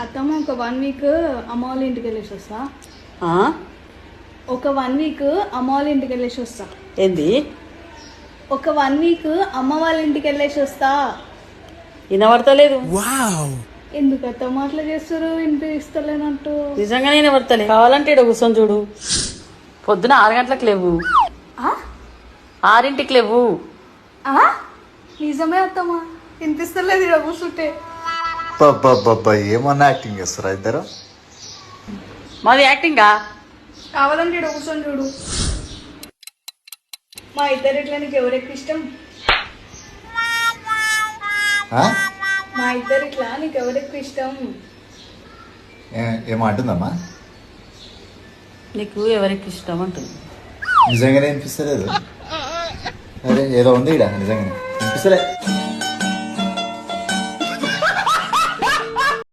అత్తమ్మ ఒక 1 వీక్ అమ్మ వాళ్ళ ఇంటికి వెళ్ళేసి వస్తా. ఆ? ఒక 1 వీక్ అమ్మ వాళ్ళ ఇంటికి వెళ్ళేసి వస్తా. ఏంది? ఒక 1 వీక్ అమ్మ వాళ్ళ ఇంటికి వెళ్ళేసి వస్తా. వినబడతలేదు. ఎందుకు అత్తమ్మ అట్లా చేస్తారు? వినిపిస్తలేనట్టు. నిజంగానే వినబడతలే. కావాలంటే ఇక్కడ కూర్చొని చూడు. పొద్దున 6 గంటలకు లేవు, ఆ? 6ంటికి లేవు. ఆ? నిజమే అత్తమ్మ, వినిపిస్తలేదు ఇక్కడ కూర్చుంటే. ఏమన్నా యాక్టింగ్ చేస్తారా ఇద్దరు? మాది యాక్టింగా? కావాలంటే ఇక్కడ కూర్చొని చూడు. మా ఇద్దరు ఇట్లా నీకు ఎవరెక్కువ ఇష్టం? ఆ? మా ఇద్దరు ఇట్లా నీకు ఎవరెక్కువ ఇష్టం? ఏమంటుందమ్మా? నీకు ఎవరికి ఇష్టం అంటుంది. నిజంగానే వినిపిస్తలేదు. అరే ఏదో ఉంది ఇక్కడ, నిజంగానే వినిపిస్తలే.